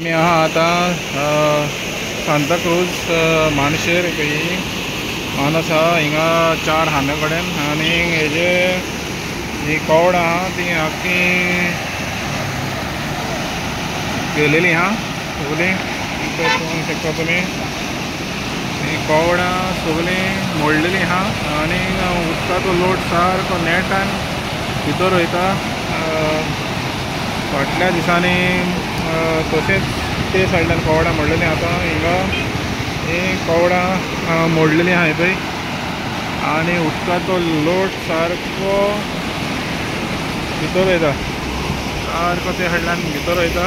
मी आहा आता सांताक्रूज मानशेर काही मानस आहा हिंगा 4 हांड्या कडेन आनी हेजे जी कवड आहा ती आख्खी गेलेली आहा सगळी पळोवंक शकता तुमी ही कवडां सगळी मोडलेली आहा आनी उदकाचो लोट सारको नेटान भितर वयता फाटल्या दिसांनी तशेंच ते सायडीन कवडां मोडलेली आता हिंगा ही कवडां मोडलेली आहा पळय आनी उदकाचो लोट सारको भितर वयता सारको ते सायडीन भितर वयता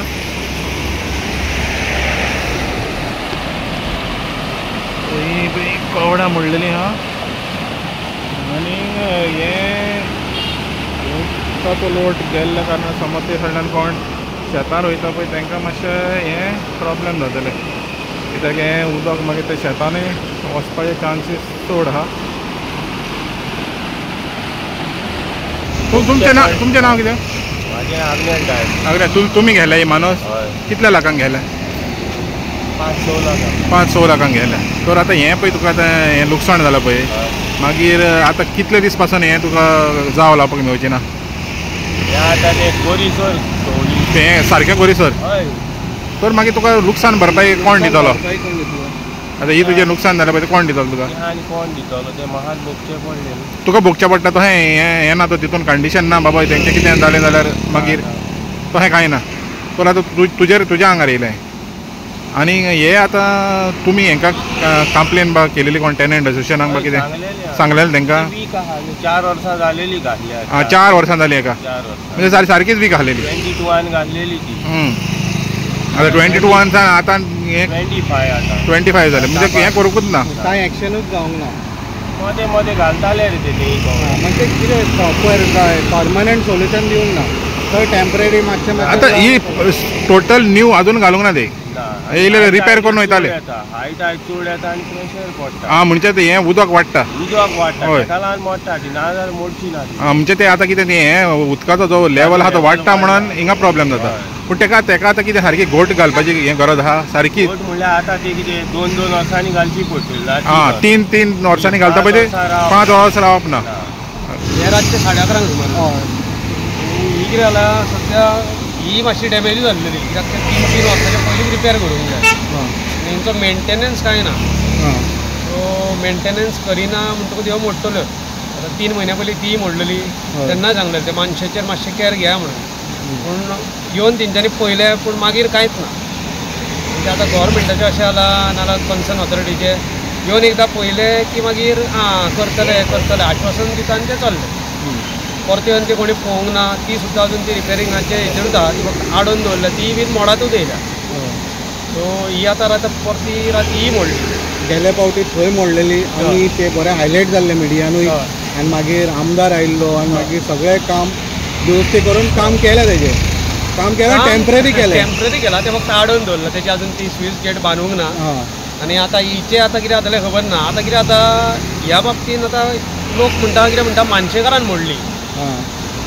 ही पळय कवडां मोडलेली आहा आनी हे उदकाचो लोट गेल्ल्या कारणान समज ते सायडीन कोण शेतान वयता पळय तांकां मातशें हें प्रॉब्लेम जातलें कित्याक हें उदक मागीर ते शेतांनी वचपाचे चान्सीस चड आहा. तुमचें नांव कितें? माझे आगनेल आगरे तुमी गेले ही मानस कितल्या लाखांक गेले? 5-6 लाखांक गेले. तर आतां हें पळय तुका आतां हें लुकसाण जालां पळय मागीर आतां कितले दीस पासून हें तुका जाव लावपाक मेळचें ना? आतां ते गोरीसर तें सारकें गोरीसर तर मागीर तुका लुकसाण भरपाई कोण दितलो? आतां ही तुजें लुकसाण जालें पळय तें कोण दितलो तुका? कोण दितलो ते म्हाकाच भोगचें पडलें. तुका भोगचें पडटा तशें हें ना तो तितून कंडिशन ना बाबा तेंचें कितें जालें जाल्यार मागीर तशें कांय ना. तर आतां तुज्या आंगार येयलें आनी हे आतां तुमी हांकां कंप्लेन बा केलेली कोण टेनंट एसोसिएशनाक बा कितें सांगलेलें तांकां? 4 वर्सां जालेली घातल्या. 4 वर्सां जालीं हेका म्हणजे सारकीच वीक घालेली 22 घातलेली ती. आतां 22 आतां हें 25 जालें म्हणजे हें करूंकूच ना कांय एक्शनूच जावंक ना. मदें मदें घालताले रे ते म्हणजे कितें प्रॉपर परमनंट सोल्युशन दिवंक ना थंय टेम्पररी मातशें आतां ही टोटल न्यू अजून घालूंक ना ते येयले रिपेर करून वयताले. हायट चड येता आनी प्रेशर पडटा. म्हणजे ते हें उदक वाडटा ताका लागून मोडटा ती नाजाल्यार मोडची ना. म्हणजे ते आतां कितें हें उदकाचो जो लेवल आहा तो वाडटा म्हणून हिंगा प्रॉब्लेम जाता. पूण तेका आतां कितें सारकी घोट घालपाची हें गरज आहा सारकी. घोट म्हणल्यार आतां ती कितें 2-2 वर्सांनी घालची पडटली. 3 वर्सांनी घालता पळय ते 5 वर्स रावप ना. हे रातचे 11:30 सुमार ही कितें जालां सद्या ही मातशी डॅमेज जाल्लेली कित्याक ते 3 वर्सांच्या पयलींच रिपेर करूंक जाय. तेंचो मेंटेनन्स कांय ना सो मेंटेनन्स करिना म्हणटकूच ह्यो मोडटल्यो. आतां 3 म्हयन्या पयलीं ती मोडलेली तेन्ना सांगलेलें ते मनशाचेर मातशें कॅर घेया म्हणून. पूण येवन तेंच्यांनी पयलें पूण मागीर कांयच ना. म्हणजे आतां गव्हर्मेंटाचें अशें जालां नाल्यार कन्सर्न ऑथॉरिटीचे येवन एकदां पयलें की मागीर करतले आश्वासन दिता आनी तें चल्लें. परत येवन ते कोणी पळोवंक ना. ती सुद्दां अजून ती रिपेरिंगाचे हेचेरूच आहा ती फक्त आडोवन दवरल्या ती बीन मोडातूच येयल्या. सो ही आतां परती राती ही मोडली. गेल्या फावटी थंय मोडलेली आनी ते बरें हायलायट जाल्लें मिडियानूय आनी मागीर आमदार आयिल्लो आनी मागीर सगळें काम दुरुस्ती करून काम केलें तेजें काम केलें टेम्पररी केलां ते फक्त आडोवन दवरला तेजी अजून ती स्विच गेट बांदूंक ना. आनी आतां हिचें आतां कितें जातलें खबर ना. आतां कितें आतां ह्या बाबतीन आतां लोक म्हणटा कितें म्हणटा मानशेकारान मोडली.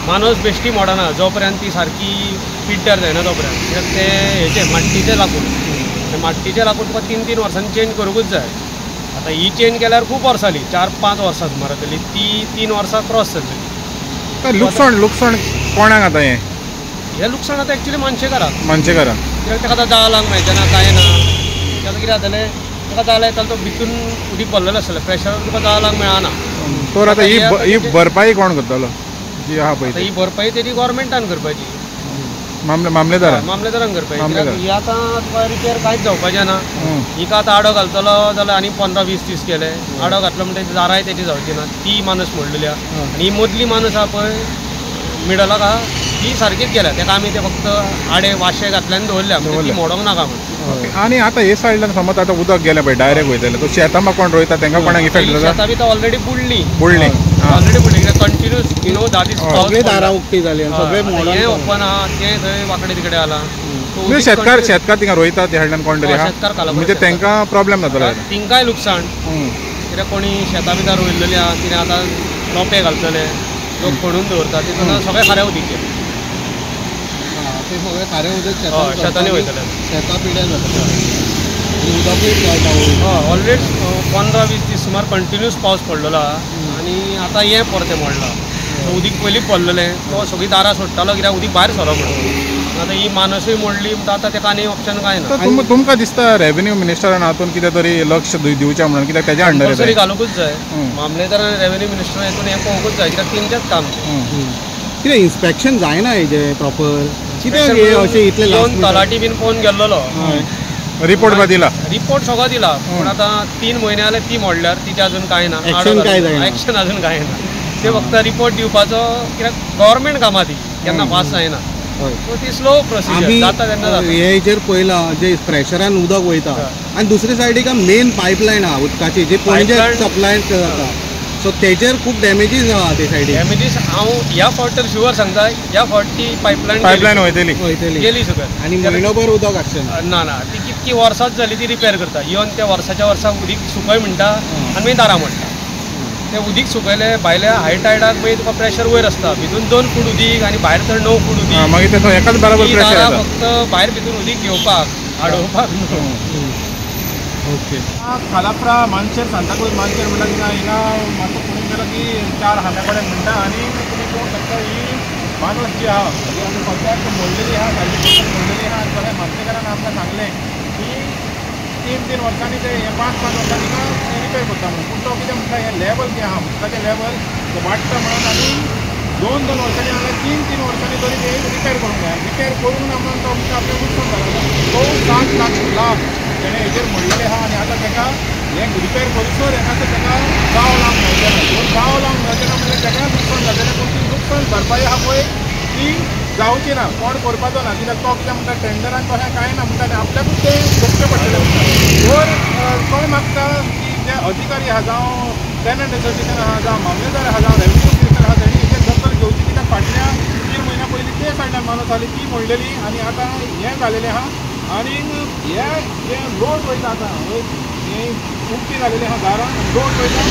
मानस बेश्टी मोडना जो पर्यंत ती सारकी पिड्ड्यार जायना तो पर्यंत. कित्याक ते हेचें माट्टीचें लाकूड तें माट्टीचें लाकूड तुका 3-3 वर्सांनी चेंज करूंकूच जाय. आतां ही चेंज केल्यार खूब वर्सां जालीं 4-5 वर्सां सुमार जातली. ती 3 वर्सां क्रॉस जातली. लुकसाण कोणाक आतां हें लुकसाण आतां एक्चुली मानशेकाराक कित्याक ताका आतां जाळ लावंक मेळचें ना कांय ना. आतां कितें जातलें ताका जाळ येतालो तो भितून उदीक भरलेलो आसलें प्रेशरान तुका जाळ लावंक मेळना. तर आतां ही भरपाई कोण करतलो जी आहा पळय ही भरपाई तेजी गव्हर्मेंटान करपाची मामलेदारान करपाची. ही आतां तुका रिपेर कांयच जावपाचें ना. हिका आतां आडो घालतलो जाल्यार आनी 15-20 दीस केले. आडो घातलो म्हणटा जाराय तेजी जावची ना. ती मानस मोडलेली आहा आनी ही मदली मानस आहा पळय मिडलाक आहा ती सारकीच केल्या. ताका आमी ते फक्त आडे वाशे घातल्यान दवरल्या ती मोडोंक नाका म्हणून. आनी आतां हे सायडीन समज आतां उदक गेलें पळय डायरेक्ट वयतलें तो शेतां म्हाका कोण रोयता तांकां कोणाक इफेक्ट जाता? शेतां बी ऑलरेडी बुडली ऑलरेडी कित्याक कंटिन्यूस 10 दीस सगळीं दारां उक्ती जालीं सगळें हें ओपन आहा तें थंय वांकडे तिकडे आला. म्हणजे शेतकार थिंगा रोयता त्या सायडीन कोण तरी आहा म्हणजे तांकां प्रॉब्लेम जातलो. तिंकाय लुकसाण कित्याक कोणी शेतां बितां रोयल्लेली आहा कितें आतां रोंपे घालतले लोक पडून दवरता तितून सगळें खाऱ्या उदीक ते सगळे खारे उदक शेतांनी वयतले शेतां पिड्यार जाता आणि उदकूय जाता ऑलरेडी 15-20 दीस सुमार कंटिन्यूस पावस पडलेलो आनी आतां हें परतें मोडलां. उदीक पयलीं पडलेलें तो सगळीं दारां सोडटालो कित्याक उदीक भायर सरो म्हणून. आतां ही मानसूय मोडली म्हणटा आतां ताका आनी ऑप्शन कांय ना. तुमकां दिसता रेव्हेन्यू मिनिस्टरान हातून कितें तरी लक्ष दिवचें म्हणून, कित्याक तेज्या अंडर कंपल्सरी घालूंकूच जाय. मामलेदारान रेव्हेन्यू मिनिस्टर हितून हें पळोवंकूच जाय कित्याक तेंचेंच काम कितें इन्स्पेक्शन जायना हेजें प्रॉपर कित्याक हे अशें इतले येवन तलाटी बीन पळोवन गेल्लो. रिपोर्ट बा दिला. रिपोर्ट सगळो दिला पूण आतां 3 म्हयने जाले ती मोडल्यार तिचे अजून कांय ना. एक्शन अजून कांय ना. ते फक्त रिपोर्ट दिवपाचो कित्याक गव्हर्मेंट कामां ती केन्ना पास जायना. सो ती स्लो प्रोसिजर जाता तेन्ना जाता. हेजेर पयलां जे प्रेशरान उदक वयता आनी दुसरे सायडीक मेन पायपलायन आहा उदकाची जी पणजे सप्लाय जाता. सो तेजेर खूब डॅमेजीस आहा ते सायडीक. डॅमेजीस हांव ह्या फावट तर शुअर सांगता ह्या फावटी पायपलायन वयतली गेली सगळी आनी म्हयनोभर उदक आसचें ना. ती कितकी वर्सांच जाली ती रिपेर करता. इवन त्या वर्साच्या वर्साक उदीक सुकय म्हणटा आनी मागीर दारां म्हणटा. ते उदीक सुकयले भायल्या हाय टायडाक मागीर तुका प्रेशर वयर आसता. भितून 2 फूट उदीक आनी भायर तर 9 फूट उदीक. मागीर तेचो एकाच बराबर प्रेशर येता. फक्त भायर भितून उदीक घेवपाक अडोवपाक न्हू. ओके. खालाफ्रा मानशेर सांताक्रूज मानशेर म्हणटा तिका हिंगा मातसो पळोवंक गेलो की 4 हात्या कडेन म्हणटा आनी तुमी पळोवंक शकता ही मानस जी आहा म्हणजे सद्याक मोडलेली आहा सारकी मोडलेली आहा. आनी सगळ्या मानशेकारान आमकां सांगलें की 3 वर्सांनी ते 5 वर्सांनी तिका रिपेर करता म्हणून. पूण तो कितें म्हणटा हें लेवल जें आहा उदकाचें लेवल तें वाडटा म्हणून आनी 2 वर्सांनी नाजाल्यार 3 वर्सांनी तरी ते रिपेर करूंक जाय. रिपेर करून आमकां तो म्हणटा आपलें नुकसान जालां. तो 7 लाख तेणें हेजेर म्हणलेलें आहा आनी आतां ताका हें रिपेर करूसर हें आतां ताका 10 लाख मेळचे ना. 10 लाख मेळचे ना म्हणल्यार ताका नुकसान जातलें. पूण ती नुकसान भरपाई आहा पळय ती जावची ना. कोण करपाचो ना कित्याक तो कितें म्हणटा टेंडरान तशें कांय ना म्हणटा आनी आपल्याकूच तें भोगचें पडटलें म्हणटा. कोण मागता की जे अधिकारी आहा जावं टॅनंट एसोसिएशन आहा जावं मामलेदार आहा जावं रेव्हेन्यू मिनिस्टर आहा तेणी हेजेर दखल घेवची. कित्याक फाटल्या 3 म्हयन्या पयलीं ते सायडान मानस जाली ती मोडलेली आनी आतां हें जालेलें आहा. आनी हे जे लोड वयता आतां हें उक्ती जालेली आहा दारां लोड वयता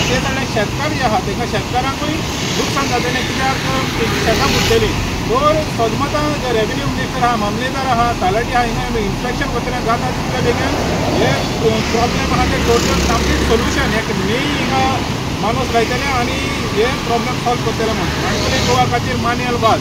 ते जाल्यार शेतकार जे आहा ताका शेतकारांकूय नुकसान जातलें कित्याक तेजी शेतां बुडटलीं. तर सदमतां जे रेव्हेन्यू मिनिस्टर आहा मामलेदार आहा तलाटी आहा हिंगा इन्स्पेक्शन करतलें जाता तितल्या बेगीन हे प्रॉब्लेम आहा ते टोटल सामकें सोल्युशन एक मेन हिंगा माणूस लायतले आनी हे प्रॉब्लेम सॉल्व करतले म्हणून. आनी गोवा खातीर मानियल वाज.